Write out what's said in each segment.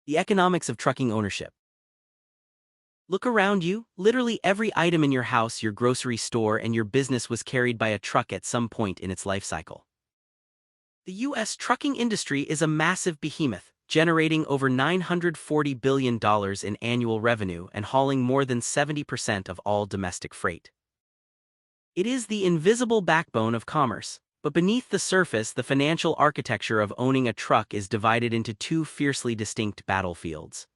The economics of trucking ownership. Look around you. Literally every item in your house, your grocery store, and your business was carried by a truck at some point in its life cycle. The U.S. trucking industry is a massive behemoth, generating over $940 billion in annual revenue and hauling more than 70% of all domestic freight. It is the invisible backbone of commerce. But beneath the surface, the financial architecture of owning a truck is divided into two fiercely distinct battlefields.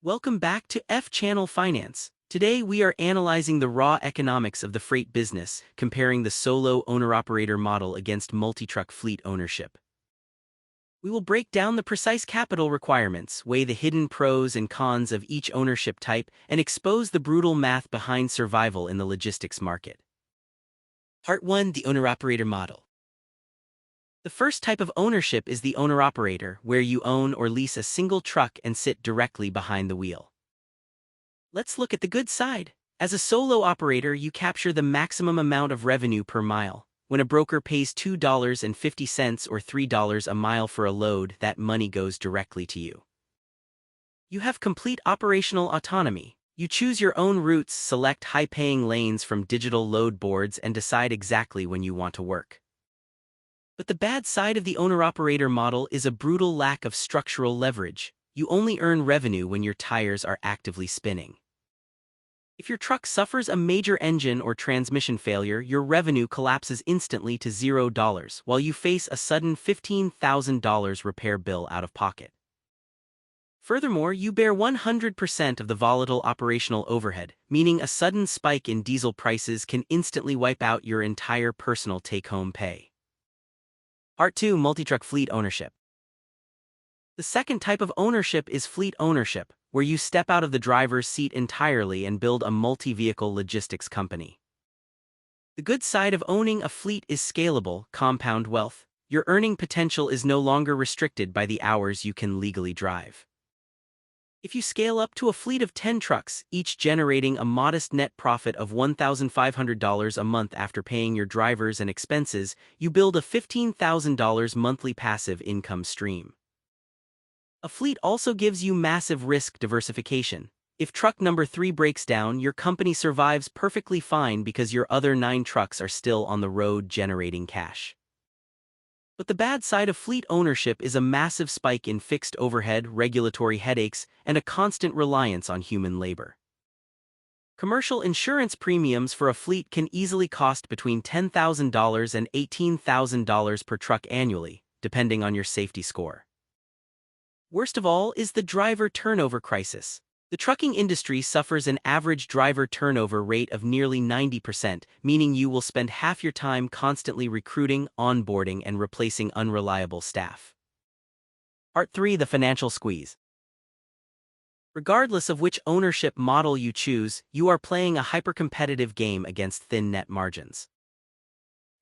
Welcome back to F-Channel Finance. Today we are analyzing the raw economics of the freight business, comparing the solo owner-operator model against multi-truck fleet ownership. We will break down the precise capital requirements, weigh the hidden pros and cons of each ownership type, and expose the brutal math behind survival in the logistics market. Part 1: The Owner-Operator Model. The first type of ownership is the owner-operator, where you own or lease a single truck and sit directly behind the wheel. Let's look at the good side. As a solo operator, you capture the maximum amount of revenue per mile. When a broker pays $2.50 or $3 a mile for a load, that money goes directly to you. You have complete operational autonomy. You choose your own routes, select high-paying lanes from digital load boards, and decide exactly when you want to work. But the bad side of the owner-operator model is a brutal lack of structural leverage. You only earn revenue when your tires are actively spinning. If your truck suffers a major engine or transmission failure, your revenue collapses instantly to $0, while you face a sudden $15,000 repair bill out of pocket. Furthermore, you bear 100% of the volatile operational overhead, meaning a sudden spike in diesel prices can instantly wipe out your entire personal take-home pay. Part 2: Multi-truck fleet ownership. The second type of ownership is fleet ownership, where you step out of the driver's seat entirely and build a multi-vehicle logistics company. The good side of owning a fleet is scalable, compound wealth. Your earning potential is no longer restricted by the hours you can legally drive. If you scale up to a fleet of 10 trucks, each generating a modest net profit of $1,500 a month after paying your drivers and expenses, you build a $15,000 monthly passive income stream. A fleet also gives you massive risk diversification. If truck number 3 breaks down, your company survives perfectly fine because your other 9 trucks are still on the road generating cash. But the bad side of fleet ownership is a massive spike in fixed overhead, regulatory headaches, and a constant reliance on human labor. Commercial insurance premiums for a fleet can easily cost between $10,000 and $18,000 per truck annually, depending on your safety score. Worst of all is the driver turnover crisis. The trucking industry suffers an average driver turnover rate of nearly 90%, meaning you will spend half your time constantly recruiting, onboarding, and replacing unreliable staff. Part 3: The Financial Squeeze. Regardless of which ownership model you choose, you are playing a hyper-competitive game against thin net margins.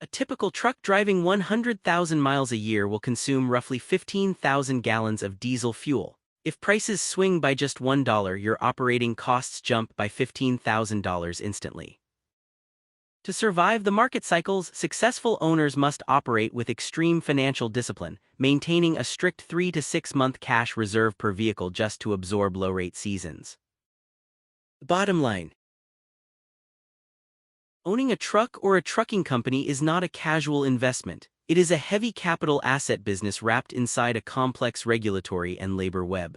A typical truck driving 100,000 miles a year will consume roughly 15,000 gallons of diesel fuel. If prices swing by just $1, your operating costs jump by $15,000 instantly. To survive the market cycles, successful owners must operate with extreme financial discipline, maintaining a strict 3 to 6 month cash reserve per vehicle just to absorb low-rate seasons. Bottom line: owning a truck or a trucking company is not a casual investment. It is a heavy capital asset business wrapped inside a complex regulatory and labor web.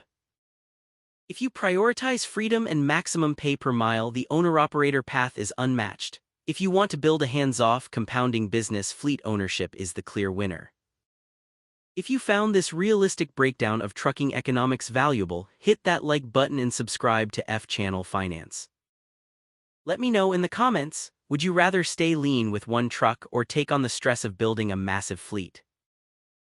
If you prioritize freedom and maximum pay per mile, the owner-operator path is unmatched. If you want to build a hands-off, compounding business, fleet ownership is the clear winner. If you found this realistic breakdown of trucking economics valuable, hit that like button and subscribe to F-Channel Finance. Let me know in the comments, would you rather stay lean with one truck or take on the stress of building a massive fleet?